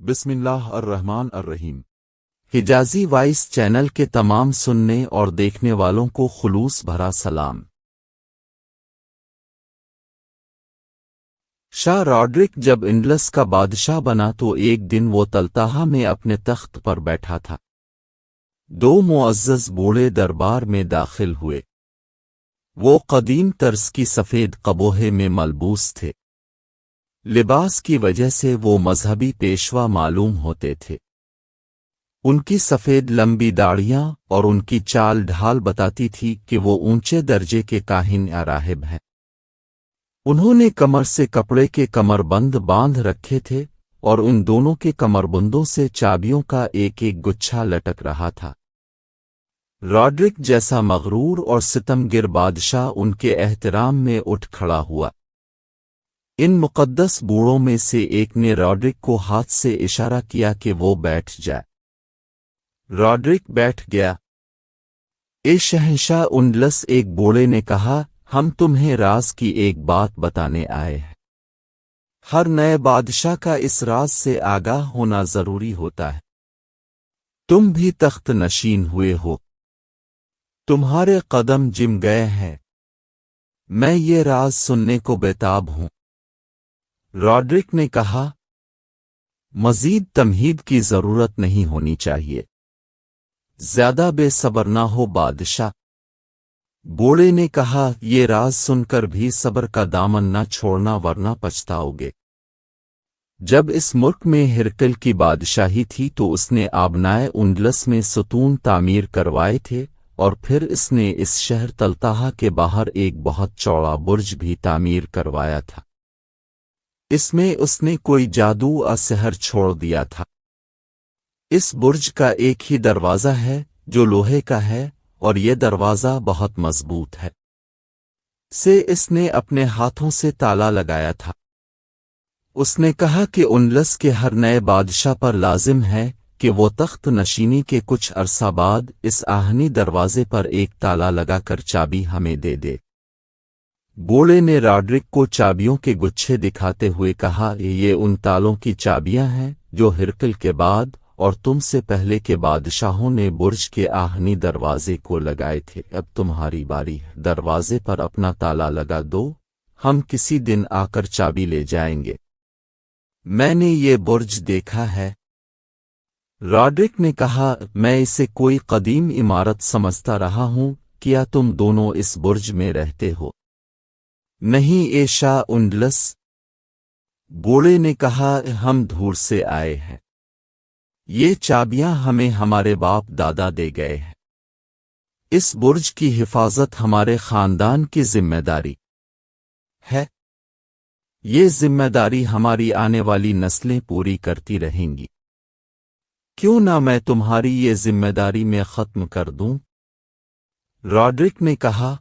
بسم اللہ الرحمن الرحیم۔ حجازی وائس چینل کے تمام سننے اور دیکھنے والوں کو خلوص بھرا سلام۔ شاہ راڈرک جب انڈلس کا بادشاہ بنا تو ایک دن وہ تلتاہا میں اپنے تخت پر بیٹھا تھا۔ دو معزز بوڑھے دربار میں داخل ہوئے۔ وہ قدیم طرز کی سفید قبوہے میں ملبوس تھے۔ لباس کی وجہ سے وہ مذہبی پیشوا معلوم ہوتے تھے۔ ان کی سفید لمبی داڑھیاں اور ان کی چال ڈھال بتاتی تھی کہ وہ اونچے درجے کے کاہن یا راہب ہیں۔ انہوں نے کمر سے کپڑے کے کمر بند باندھ رکھے تھے اور ان دونوں کے کمر بندوں سے چابیوں کا ایک ایک گچھا لٹک رہا تھا۔ راڈرک جیسا مغرور اور ستمگر بادشاہ ان کے احترام میں اٹھ کھڑا ہوا۔ ان مقدس بوڑھوں میں سے ایک نے راڈرک کو ہاتھ سے اشارہ کیا کہ وہ بیٹھ جائے۔ راڈرک بیٹھ گیا۔ اے شہنشاہ انڈلس، ایک بوڑھے نے کہا، ہم تمہیں راز کی ایک بات بتانے آئے ہیں۔ ہر نئے بادشاہ کا اس راز سے آگاہ ہونا ضروری ہوتا ہے۔ تم بھی تخت نشین ہوئے ہو، تمہارے قدم جم گئے ہیں، میں یہ راز سننے کو بیتاب ہوں۔ راڈرک نے کہا، مزید تمہید کی ضرورت نہیں ہونی چاہیے، زیادہ بے صبر نہ ہو بادشاہ۔ بوڑھے نے کہا، یہ راز سن کر بھی صبر کا دامن نہ چھوڑنا ورنہ پچھتاؤ گے۔ جب اس ملک میں ہرقل کی بادشاہی تھی تو اس نے آبنائے انڈلس میں ستون تعمیر کروائے تھے، اور پھر اس نے اس شہر تلتاہا کے باہر ایک بہت چوڑا برج بھی تعمیر کروایا تھا۔ اس میں اس نے کوئی جادو اور سحر چھوڑ دیا تھا۔ اس برج کا ایک ہی دروازہ ہے جو لوہے کا ہے، اور یہ دروازہ بہت مضبوط ہے۔ اس نے اپنے ہاتھوں سے تالا لگایا تھا۔ اس نے کہا کہ انڈلس کے ہر نئے بادشاہ پر لازم ہے کہ وہ تخت نشینی کے کچھ عرصہ بعد اس آہنی دروازے پر ایک تالا لگا کر چابی ہمیں دے دے۔ بوڑھے نے راڈرک کو چابیوں کے گچھے دکھاتے ہوئے کہا، یہ ان تالوں کی چابیاں ہیں جو ہرقل کے بعد اور تم سے پہلے کے بادشاہوں نے برج کے آہنی دروازے کو لگائے تھے۔ اب تمہاری باری ہے، دروازے پر اپنا تالا لگا دو، ہم کسی دن آ کر چابی لے جائیں گے۔ میں نے یہ برج دیکھا ہے۔ راڈرک نے کہا، میں اسے کوئی قدیم عمارت سمجھتا رہا ہوں، کیا تم دونوں اس برج میں رہتے ہو؟ نہیں اے شاہ انڈلس، بوڑھے نے کہا، ہم دور سے آئے ہیں۔ یہ چابیاں ہمیں ہمارے باپ دادا دے گئے ہیں۔ اس برج کی حفاظت ہمارے خاندان کی ذمہ داری ہے۔ یہ ذمہ داری ہماری آنے والی نسلیں پوری کرتی رہیں گی۔ کیوں نہ میں تمہاری یہ ذمہ داری میں ختم کر دوں؟ راڈرک نے کہا،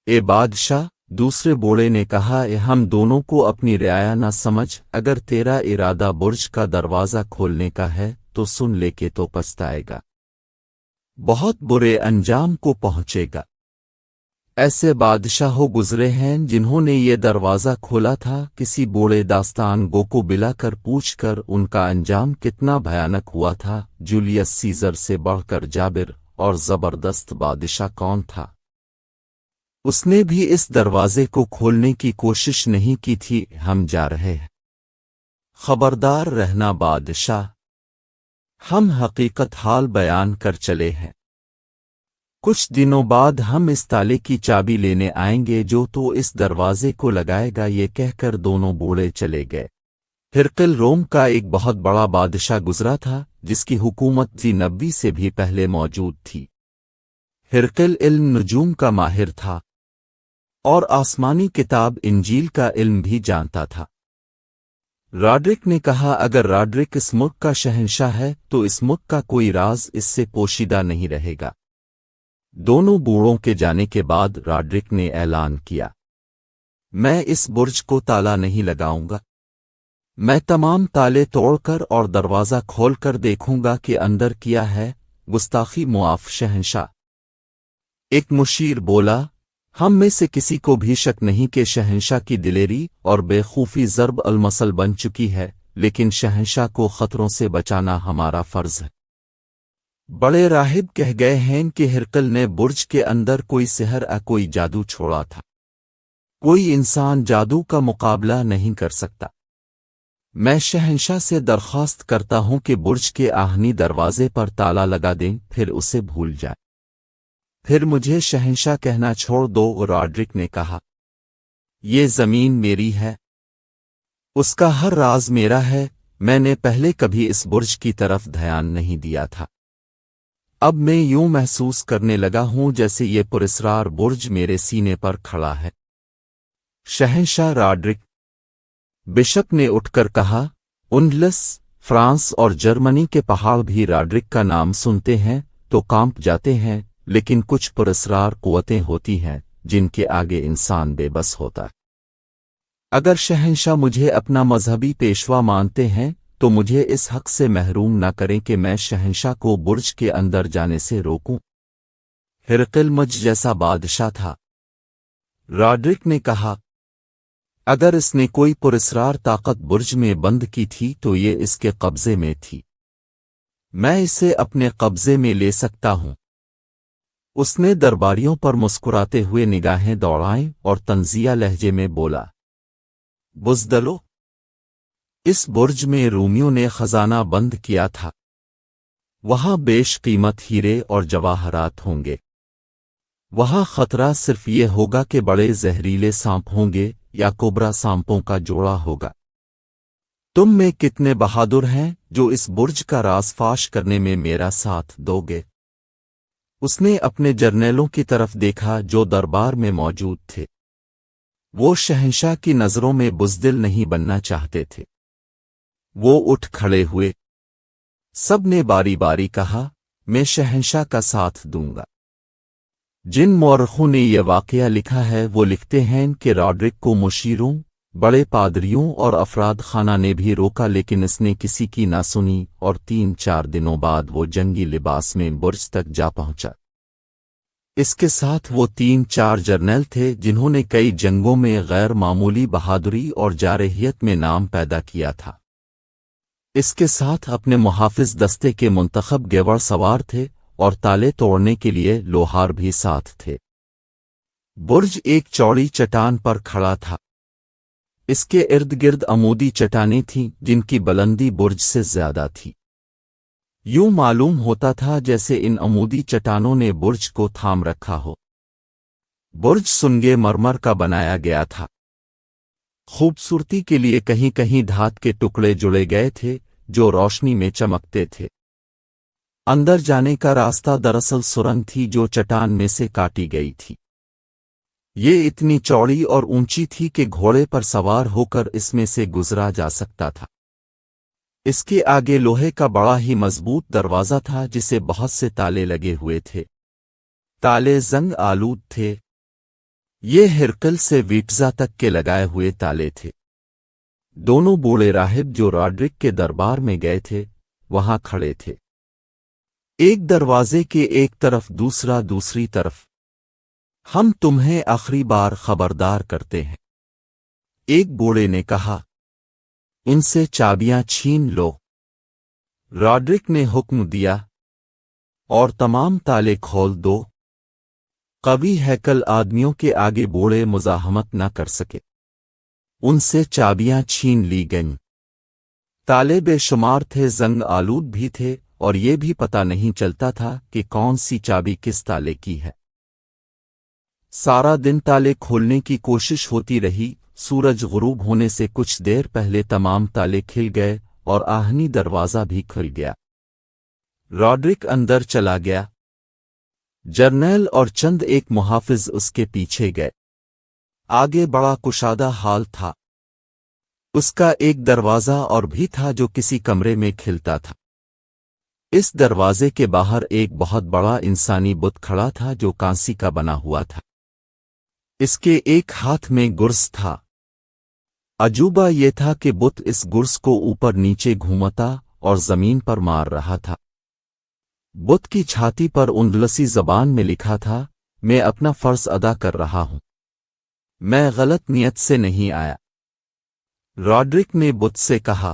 اے بادشاہ، دوسرے بوڑھے نے کہا، ہم دونوں کو اپنی رعایا نہ سمجھ، اگر تیرا ارادہ برج کا دروازہ کھولنے کا ہے تو سن لے کے تو پچھتائے گا، بہت برے انجام کو پہنچے گا۔ ایسے بادشاہوں گزرے ہیں جنہوں نے یہ دروازہ کھولا تھا، کسی بوڑھے داستان گو کو بلا کر پوچھ کر ان کا انجام کتنا بھیانک ہوا تھا۔ جولیس سیزر سے بڑھ کر جابر اور زبردست بادشاہ کون تھا؟ اس نے بھی اس دروازے کو کھولنے کی کوشش نہیں کی تھی۔ ہم جا رہے ہیں، خبردار رہنا بادشاہ، ہم حقیقت حال بیان کر چلے ہیں۔ کچھ دنوں بعد ہم اس تالے کی چابی لینے آئیں گے جو تو اس دروازے کو لگائے گا۔ یہ کہہ کر دونوں بوڑھے چلے گئے۔ ہرقل روم کا ایک بہت بڑا بادشاہ گزرا تھا جس کی حکومت نبی سے بھی پہلے موجود تھی۔ ہرقل علم نجوم کا ماہر تھا اور آسمانی کتاب انجیل کا علم بھی جانتا تھا۔ راڈرک نے کہا، اگر راڈرک اس ملک کا شہنشاہ ہے تو اس ملک کا کوئی راز اس سے پوشیدہ نہیں رہے گا۔ دونوں بوڑھوں کے جانے کے بعد راڈرک نے اعلان کیا، میں اس برج کو تالا نہیں لگاؤں گا، میں تمام تالے توڑ کر اور دروازہ کھول کر دیکھوں گا کہ اندر کیا ہے۔ گستاخی معاف شہنشاہ، ایک مشیر بولا، ہم میں سے کسی کو بھی شک نہیں کہ شہنشاہ کی دلیری اور بے خوفی ضرب المثل بن چکی ہے۔ لیکن شہنشاہ کو خطروں سے بچانا ہمارا فرض ہے۔ بڑے راہب کہہ گئے ہیں کہ ہرقل نے برج کے اندر کوئی سحر کوئی جادو چھوڑا تھا۔ کوئی انسان جادو کا مقابلہ نہیں کر سکتا۔ میں شہنشاہ سے درخواست کرتا ہوں کہ برج کے آہنی دروازے پر تالا لگا دیں، پھر اسے بھول جائے۔ پھر مجھے شہنشاہ کہنا چھوڑ دو، راڈرک نے کہا۔ یہ زمین میری ہے، اس کا ہر راز میرا ہے۔ میں نے پہلے کبھی اس برج کی طرف دھیان نہیں دیا تھا۔ اب میں یوں محسوس کرنے لگا ہوں جیسے یہ پراسرار برج میرے سینے پر کھڑا ہے۔ شہنشاہ راڈرک، بشپ نے اٹھ کر کہا، انڈلس، فرانس اور جرمنی کے پہاڑ بھی راڈرک کا نام سنتے ہیں تو کانپ جاتے ہیں، لیکن کچھ پراسرار قوتیں ہوتی ہیں جن کے آگے انسان بے بس ہوتا ہے۔ اگر شہنشاہ مجھے اپنا مذہبی پیشوا مانتے ہیں تو مجھے اس حق سے محروم نہ کریں کہ میں شہنشاہ کو برج کے اندر جانے سے روکوں۔ ہرقل مجھ جیسا بادشاہ تھا، راڈرک نے کہا۔ اگر اس نے کوئی پراسرار طاقت برج میں بند کی تھی تو یہ اس کے قبضے میں تھی۔ میں اسے اپنے قبضے میں لے سکتا ہوں۔ اس نے درباریوں پر مسکراتے ہوئے نگاہیں دوڑائیں اور طنزیہ لہجے میں بولا، بزدلو، اس برج میں رومیوں نے خزانہ بند کیا تھا۔ وہاں بیش قیمت ہیرے اور جواہرات ہوں گے۔ وہاں خطرہ صرف یہ ہوگا کہ بڑے زہریلے سانپ ہوں گے یا کوبرا سانپوں کا جوڑا ہوگا۔ تم میں کتنے بہادر ہیں جو اس برج کا راز فاش کرنے میں میرا ساتھ دو گے؟ اس نے اپنے جرنیلوں کی طرف دیکھا جو دربار میں موجود تھے۔ وہ شہنشاہ کی نظروں میں بزدل نہیں بننا چاہتے تھے۔ وہ اٹھ کھڑے ہوئے۔ سب نے باری باری کہا، میں شہنشاہ کا ساتھ دوں گا۔ جن مورخوں نے یہ واقعہ لکھا ہے وہ لکھتے ہیں کہ راڈرک کو مشیروں، بڑے پادریوں اور افراد خانہ نے بھی روکا، لیکن اس نے کسی کی نہ سنی اور 3-4 دنوں بعد وہ جنگی لباس میں برج تک جا پہنچا۔ اس کے ساتھ وہ 3-4 جرنیل تھے جنہوں نے کئی جنگوں میں غیر معمولی بہادری اور جارحیت میں نام پیدا کیا تھا۔ اس کے ساتھ اپنے محافظ دستے کے منتخب گیوڑ سوار تھے اور تالے توڑنے کے لیے لوہار بھی ساتھ تھے۔ برج ایک چوڑی چٹان پر کھڑا تھا۔ اس کے ارد گرد عمودی چٹانیں تھیں جن کی بلندی برج سے زیادہ تھی۔ یوں معلوم ہوتا تھا جیسے ان عمودی چٹانوں نے برج کو تھام رکھا ہو۔ برج سنگے مرمر کا بنایا گیا تھا۔ خوبصورتی کے لیے کہیں کہیں دھات کے ٹکڑے جڑے گئے تھے جو روشنی میں چمکتے تھے۔ اندر جانے کا راستہ دراصل سرنگ تھی جو چٹان میں سے کاٹی گئی تھی۔ یہ اتنی چوڑی اور اونچی تھی کہ گھوڑے پر سوار ہو کر اس میں سے گزرا جا سکتا تھا۔ اس کے آگے لوہے کا بڑا ہی مضبوط دروازہ تھا جسے بہت سے تالے لگے ہوئے تھے۔ تالے زنگ آلود تھے۔ یہ ہرقل سے ویٹزا تک کے لگائے ہوئے تالے تھے۔ دونوں بوڑھے راہب جو راڈرک کے دربار میں گئے تھے وہاں کھڑے تھے، ایک دروازے کے ایک طرف دوسرا دوسری طرف۔ ہم تمہیں آخری بار خبردار کرتے ہیں، ایک بوڑھے نے کہا، ان سے چابیاں چھین لو۔ راڈرک نے حکم دیا، اور تمام تالے کھول دو۔ قوی ہیکل آدمیوں کے آگے بوڑھے مزاحمت نہ کر سکے۔ ان سے چابیاں چھین لی گئیں۔ تالے بے شمار تھے، زنگ آلود بھی تھے، اور یہ بھی پتہ نہیں چلتا تھا کہ کون سی چابی کس تالے کی ہے۔ سارا دن تالے کھولنے کی کوشش ہوتی رہی۔ سورج غروب ہونے سے کچھ دیر پہلے تمام تالے کھل گئے اور آہنی دروازہ بھی کھل گیا۔ راڈرک اندر چلا گیا۔ جرنیل اور چند ایک محافظ اس کے پیچھے گئے۔ آگے بڑا کشادہ حال تھا۔ اس کا ایک دروازہ اور بھی تھا جو کسی کمرے میں کھلتا تھا۔ اس دروازے کے باہر ایک بہت بڑا انسانی بت کھڑا تھا جو کانسی کا بنا ہوا تھا۔ اس کے ایک ہاتھ میں گرز تھا۔ عجوبہ یہ تھا کہ بت اس گرز کو اوپر نیچے گھومتا اور زمین پر مار رہا تھا۔ بت کی چھاتی پر اندلسی زبان میں لکھا تھا، میں اپنا فرض ادا کر رہا ہوں، میں غلط نیت سے نہیں آیا۔ راڈرک نے بت سے کہا،